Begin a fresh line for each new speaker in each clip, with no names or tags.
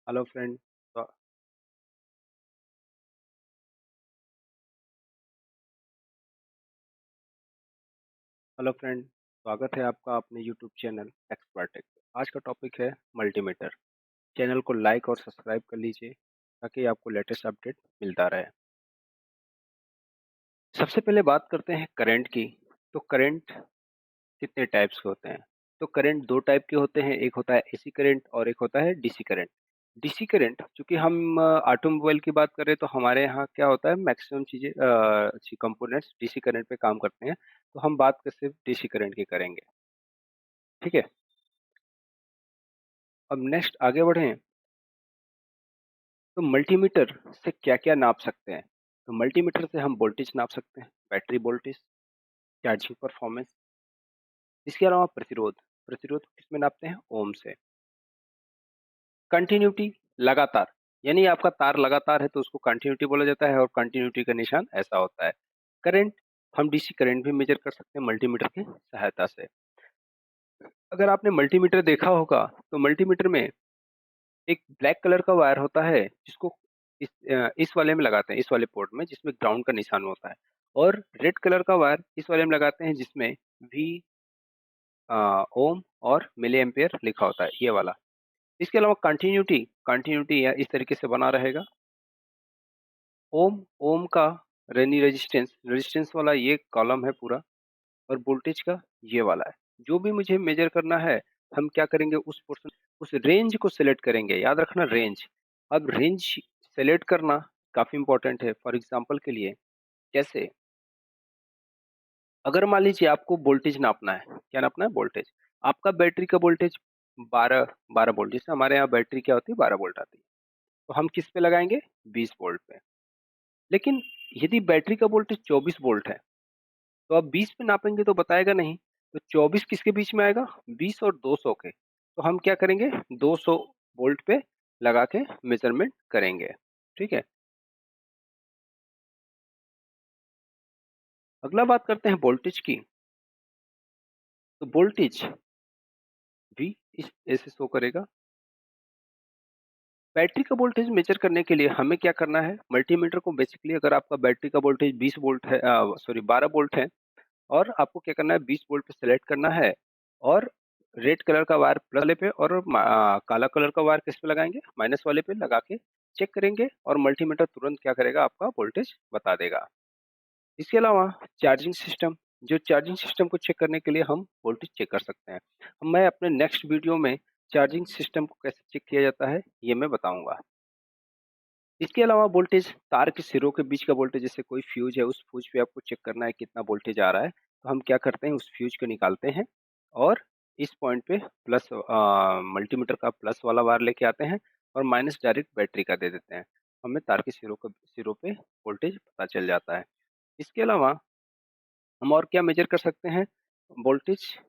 Hello friend. स्वा- hello friend, स्वागत है आपका अपने यूट्यूब चैनल एक्सपर्टेक पे। आज का टॉपिक है मल्टीमीटर। चैनल को लाइक और सब्सक्राइब कर लीजिए ताकि आपको लेटेस्ट अपडेट मिलता रहे। सबसे पहले बात करते हैं करंट की। तो करंट कितने टाइप्स के होते हैं? तो करंट दो टाइप के होते हैं, एक होता है एसी करंट और एक होता है डीसी करंट। डीसी करंट, चूंकि हम ऑटोमोबाइल की बात करें तो हमारे यहाँ क्या होता है, मैक्सिमम चीजें कंपोनेंट्स डीसी करंट पे काम करते हैं। तो हम बात कर सिर्फ डीसी करंट की करेंगे। ठीक है। अब नेक्स्ट आगे बढ़ें। तो मल्टीमीटर से क्या क्या नाप सकते हैं? तो मल्टीमीटर से हम वोल्टेज नाप सकते हैं, बैटरी वोल्टेज, चार्जिंग परफॉर्मेंस। इसके अलावा प्रतिरोध। प्रतिरोध किसमें नापते हैं? ओम से। कंटिन्यूटी, लगातार, यानी आपका तार लगातार है तो उसको कंटिन्यूटी बोला जाता है और कंटिन्यूटी का निशान ऐसा होता है। करंट, हम डीसी करंट भी मेजर कर सकते हैं मल्टीमीटर की सहायता से। अगर आपने मल्टीमीटर देखा होगा तो मल्टीमीटर में एक ब्लैक कलर का वायर होता है जिसको इस वाले में लगाते हैं, इस वाले पोर्ट में जिसमें ग्राउंड का निशान होता है। और रेड कलर का वायर इस वाले में लगाते हैं जिसमें वी, ओम और मिली एम्पियर लिखा होता है, ये वाला। इसके अलावा कंटिन्यूटी, कंटिन्यूटी इस तरीके से बना रहेगा। ओम, ओम का रेनी रेजिस्टेंस, रेजिस्टेंस वाला ये कॉलम है पूरा। और वोल्टेज का ये वाला है। जो भी मुझे मेजर करना है, हम क्या करेंगे, उस पोर्शन, उस रेंज को सिलेक्ट करेंगे। याद रखना रेंज। अब रेंज सेलेक्ट करना काफी इंपॉर्टेंट है। फॉर एग्जांपल के लिए, जैसे अगर मान लीजिए आपको वोल्टेज नापना है, क्या नापना है? वोल्टेज। आपका बैटरी का वोल्टेज 12 वोल्ट, जैसे हमारे यहाँ बैटरी क्या होती है, 12 वोल्ट आती है। तो हम किस पे लगाएंगे? 20 वोल्ट पे। लेकिन यदि बैटरी का वोल्टेज 24 वोल्ट है तो आप 20 पे नापेंगे तो बताएगा नहीं। तो 24 किसके बीच में आएगा? 20 और 200 के। तो हम क्या करेंगे, 200 वोल्ट पे लगा के मेजरमेंट करेंगे। ठीक है। अगला बात करते हैं वोल्टेज की। तो वोल्टेज भी इस ऐसे शो करेगा। बैटरी का वोल्टेज मेजर करने के लिए हमें क्या करना है, मल्टीमीटर को बेसिकली, अगर आपका बैटरी का वोल्टेज 20 वोल्ट है, सॉरी 12 वोल्ट है, और आपको क्या करना है, 20 वोल्ट पे सेलेक्ट करना है। और रेड कलर का वायर प्लस वाले पे और काला कलर का वायर किस पे लगाएंगे? माइनस वाले पे लगा के चेक करेंगे और मल्टीमीटर तुरंत क्या करेगा, आपका वोल्टेज बता देगा। इसके अलावा चार्जिंग सिस्टम, जो चार्जिंग सिस्टम को चेक करने के लिए हम वोल्टेज चेक कर सकते हैं। मैं अपने नेक्स्ट वीडियो में चार्जिंग सिस्टम को कैसे चेक किया जाता है ये मैं बताऊंगा। इसके अलावा वोल्टेज, तार के सिरों के बीच का वोल्टेज, जैसे कोई फ्यूज है, उस फ्यूज पे आपको चेक करना है कितना वोल्टेज आ रहा है। तो हम क्या करते हैं, उस फ्यूज को निकालते हैं और इस पॉइंट पे प्लस, मल्टीमीटर का प्लस वाला वायर लेके आते हैं और माइनस डायरेक्ट बैटरी का दे देते हैं। हमें तार के सिरों पे वोल्टेज पता चल जाता है। इसके अलावा हम और क्या मेजर कर सकते हैं? वोल्टेज,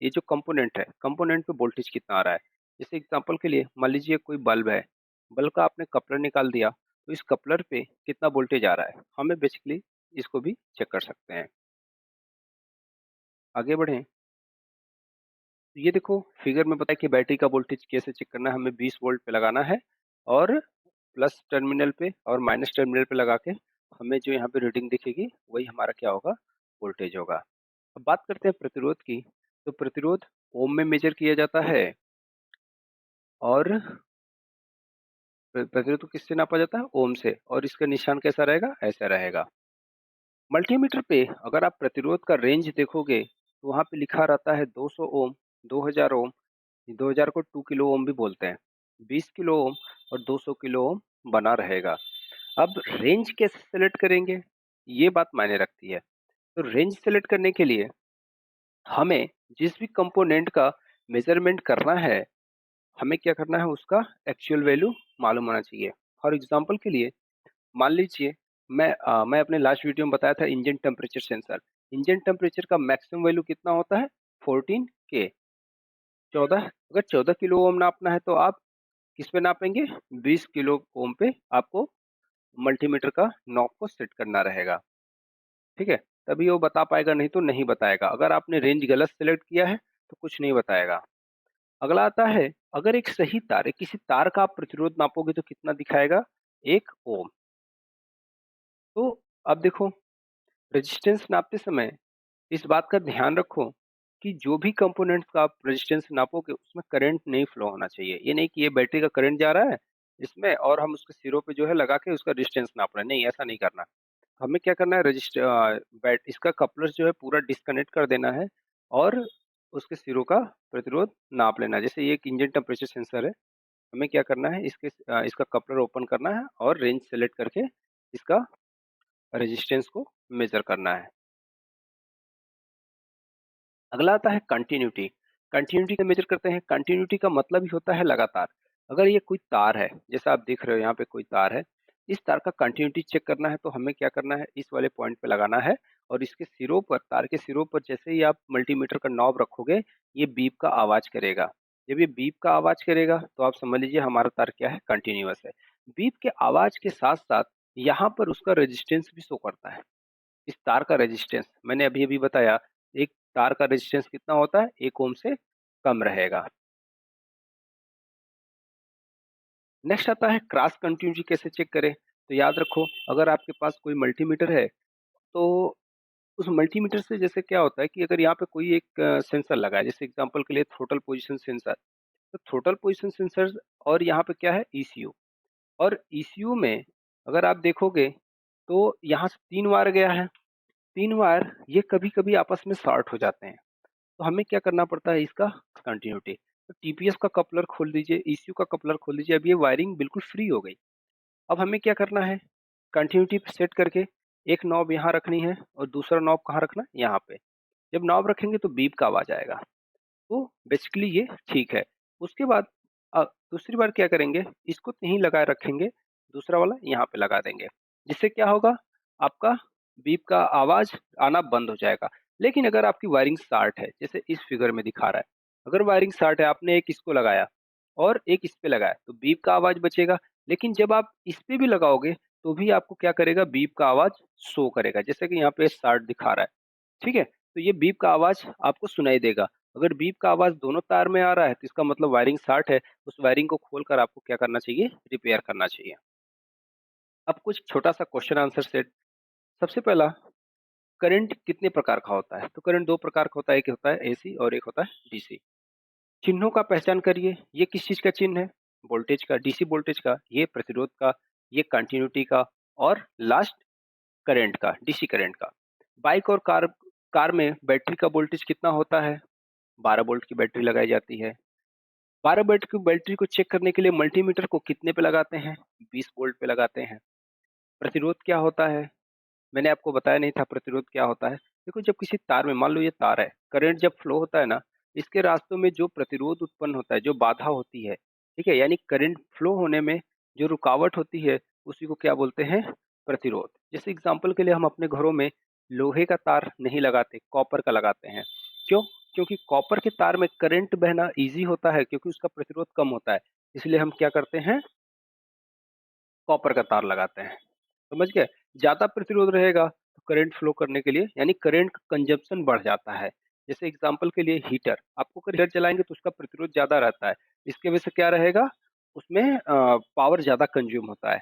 ये जो कंपोनेंट है, कंपोनेंट पे वोल्टेज कितना आ रहा है। जैसे एग्जांपल के लिए मान लीजिए कोई बल्ब है, बल्ब का आपने कपलर निकाल दिया, तो इस कपलर पे कितना वोल्टेज आ रहा है, हमें बेसिकली इसको भी चेक कर सकते हैं। आगे बढ़ें। तो ये देखो, फिगर में बताया कि बैटरी का वोल्टेज कैसे चेक करना है। हमें 20 वोल्ट पे लगाना है और प्लस टर्मिनल पे और माइनस टर्मिनल पे लगा के हमें जो यहाँ पे रीडिंग दिखेगी वही हमारा क्या होगा, वोल्टेज होगा। अब बात करते हैं प्रतिरोध की। तो प्रतिरोध ओम में मेजर किया जाता है और प्रतिरोध को किससे नापा जाता है? ओम से। और इसका निशान कैसा रहेगा? ऐसा रहेगा। मल्टीमीटर पे अगर आप प्रतिरोध का रेंज देखोगे तो वहां पे लिखा रहता है 200 ओम, 2000 ओम। 2000 को 2 किलो ओम भी बोलते हैं। 20 किलो ओम और 200 किलो ओम बना रहेगा। अब रेंज कैसे सेलेक्ट करेंगे, ये बात मायने रखती है। तो रेंज सेलेक्ट करने के लिए हमें जिस भी कंपोनेंट का मेजरमेंट करना है, हमें क्या करना है, उसका एक्चुअल वैल्यू मालूम होना चाहिए। फॉर एग्जांपल के लिए, मान लीजिए मैं अपने लास्ट वीडियो में बताया था engine temperature sensor. Engine temperature का मैक्सिमम वैल्यू कितना होता है? 14 के, 14। अगर 14 किलो ओम नापना है तो आप किस पे नापेंगे? 20 किलो ओम पे आपको मल्टीमीटर का नॉब को सेट करना रहेगा। ठीक है। तभी वो बता पाएगा, नहीं तो नहीं बताएगा। अगर आपने रेंज गलत सेलेक्ट किया है तो कुछ नहीं बताएगा। अगला आता है, अगर एक सही तार है, किसी तार का आप प्रतिरोध नापोगे तो कितना दिखाएगा? 1 ओम। तो अब देखो, रेजिस्टेंस नापते समय इस बात का ध्यान रखो कि जो भी कंपोनेंट्स का आप रेजिस्टेंस नापोगे उसमें करंट नहीं फ्लो होना चाहिए। ये नहीं कि ये बैटरी का करंट जा रहा है इसमें और हम उसके सिरों पे जो है लगा के उसका रेजिस्टेंस नाप रहे हैं, नहीं ऐसा नहीं करना। हमें क्या करना है, बैट इसका कपलर जो है पूरा डिस्कनेक्ट कर देना है और उसके सिरों का प्रतिरोध नाप लेना है। जैसे ये एक इंजन टेम्परेचर सेंसर है, हमें क्या करना है, इसका कपलर ओपन करना है और रेंज सेलेक्ट करके इसका रेजिस्टेंस को मेजर करना है। अगला आता है कंटिन्यूटी। कंटिन्यूटी का मेजर करते हैं। कंटिन्यूटी का मतलब ही होता है लगातार। अगर ये कोई तार है, जैसा आप देख रहे हो यहाँ पे कोई तार है, इस तार का कंटिन्यूटी चेक करना है तो हमें क्या करना है, इस वाले पॉइंट पे लगाना है और इसके सिरों पर, तार के सिरों पर जैसे ही आप मल्टीमीटर का नॉब रखोगे, ये बीप का आवाज करेगा। जब ये बीप का आवाज करेगा तो आप समझ लीजिए हमारा तार क्या है, कंटिन्यूअस है। बीप के आवाज के साथ साथ यहाँ पर उसका रेजिस्टेंस भी शो करता है। इस तार का रेजिस्टेंस मैंने अभी अभी बताया, एक तार का रेजिस्टेंस कितना होता है, 1 ओम से कम रहेगा। नेक्स्ट आता है क्रॉस कंटिन्यूटी कैसे चेक करें। तो याद रखो, अगर आपके पास कोई मल्टीमीटर है तो उस मल्टीमीटर से जैसे क्या होता है कि अगर यहाँ पे कोई एक सेंसर लगा है, जैसे एग्जांपल के लिए थ्रोटल पोजीशन सेंसर, तो थ्रोटल पोजीशन सेंसर और यहाँ पे क्या है, ईसीयू। और ईसीयू में अगर आप देखोगे तो यहाँ से 3 वायर गया है, 3 वायर ये कभी कभी आपस में शॉर्ट हो जाते हैं। तो हमें क्या करना पड़ता है, इसका कंटिन्यूटी। तो टीपीएस का कपलर खोल दीजिए, ईसीयू का कपलर खोल दीजिए, अब ये वायरिंग बिल्कुल फ्री हो गई। अब हमें क्या करना है, कंटिन्यूटी पे सेट करके एक नॉब यहाँ रखनी है और दूसरा नॉब कहाँ रखना है, यहाँ पे। जब नॉब रखेंगे तो बीप का आवाज आएगा। तो बेसिकली ये ठीक है। उसके बाद दूसरी बार क्या करेंगे, इसको यहीं लगा रखेंगे, दूसरा वाला यहाँ पे लगा देंगे। जिससे क्या होगा, आपका बीप का आवाज आना बंद हो जाएगा। लेकिन अगर आपकी वायरिंग शार्ट है, जैसे इस फिगर में दिखा रहा है, अगर वायरिंग शार्ट है, आपने एक इसको लगाया और एक इस पे लगाया तो बीप का आवाज बचेगा। लेकिन जब आप इस पे भी लगाओगे तो भी आपको क्या करेगा, बीप का आवाज शो करेगा, जैसे कि यहाँ पे शार्ट दिखा रहा है। ठीक है, तो ये बीप का आवाज आपको सुनाई देगा। अगर बीप का आवाज दोनों तार में आ रहा है तो इसका मतलब वायरिंग शॉर्ट है। उस वायरिंग को खोलकर आपको क्या करना चाहिए, रिपेयर करना चाहिए। अब कुछ छोटा सा क्वेश्चन आंसर सेट। सबसे पहला, करंट कितने प्रकार का होता है? तो करंट दो प्रकार का होता है, एक होता है एसी और एक होता है डीसी। चिन्हों का पहचान करिए, ये किस चीज का चिन्ह है, वोल्टेज का, डीसी वोल्टेज का, ये प्रतिरोध का, ये कंटिन्यूटी का, और लास्ट करंट का, डीसी करंट का। बाइक और कार कार में बैटरी का वोल्टेज कितना होता है? 12 वोल्ट की बैटरी लगाई जाती है। 12 वोल्ट की बैटरी को चेक करने के लिए मल्टीमीटर को कितने पे लगाते हैं? 20 वोल्ट पे लगाते हैं। प्रतिरोध क्या होता है? मैंने आपको बताया नहीं था प्रतिरोध क्या होता है। देखो, जब किसी तार में, मान लो ये तार है, करंट जब फ्लो होता है ना, इसके रास्तों में जो प्रतिरोध उत्पन्न होता है, जो बाधा होती है, ठीक है, यानी करंट फ्लो होने में जो रुकावट होती है, उसी को क्या बोलते हैं, प्रतिरोध। जैसे एग्जांपल के लिए हम अपने घरों में लोहे का तार नहीं लगाते, कॉपर का लगाते हैं। क्यों? क्योंकि कॉपर के तार में करंट बहना ईजी होता है, क्योंकि उसका प्रतिरोध कम होता है। इसलिए हम क्या करते हैं, कॉपर का तार लगाते हैं। समझ गए? ज्यादा प्रतिरोध रहेगा तो करंट फ्लो करने के लिए, यानी करंट कंजप्शन बढ़ जाता है। जैसे एग्जांपल के लिए हीटर, आपको अगर हीटर चलाएंगे तो उसका प्रतिरोध ज्यादा रहता है। इसके वजह से क्या रहेगा, उसमें पावर ज्यादा कंज्यूम होता है।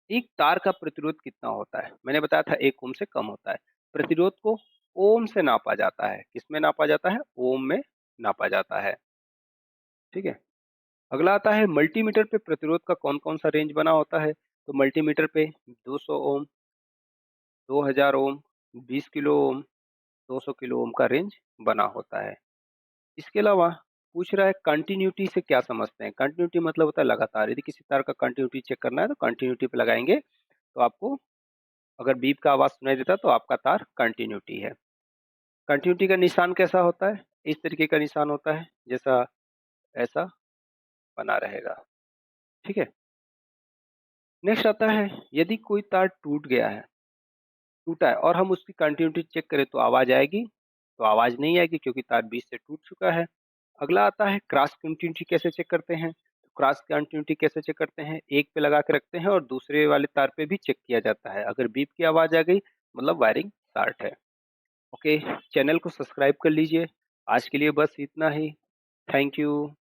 एक तार का प्रतिरोध कितना होता है? मैंने बताया था 1 ओम से कम होता है। प्रतिरोध को ओम से नापा जाता है। किसमें नापा जाता है? ओम में नापा जाता है। ठीक है। अगला आता है, मल्टीमीटर पे प्रतिरोध का कौन कौन सा रेंज बना होता है? तो मल्टीमीटर पे 200 ओम, 2000 ओम, 20 किलो ओम, 200 किलो ओम का रेंज बना होता है। इसके अलावा पूछ रहा है कंटिन्यूटी से क्या समझते हैं? कंटिन्यूटी मतलब होता है लगातार। यदि किसी तार का कंटिन्यूटी चेक करना है तो कंटिन्यूटी पे लगाएंगे, तो आपको अगर बीप का आवाज सुनाई देता है तो आपका तार कंटिन्यूटी है। कंटिन्यूटी का निशान कैसा होता है? इस तरीके का निशान होता है, जैसा ऐसा बना रहेगा। ठीक है। नेक्स्ट आता है, यदि कोई तार टूटा है और हम उसकी कंटिन्यूटी चेक करें तो आवाज आएगी? तो आवाज नहीं आएगी, क्योंकि तार बीच से टूट चुका है। अगला आता है, क्रॉस कंटिन्यूटी कैसे चेक करते हैं? तो क्रॉस कंटिन्यूटी कैसे चेक करते हैं, एक पे लगा के रखते हैं और दूसरे वाले तार पे भी चेक किया जाता है। अगर बीप की आवाज आ गई मतलब वायरिंग शार्ट है। ओके, चैनल को सब्सक्राइब कर लीजिए। आज के लिए बस इतना ही। Thank you.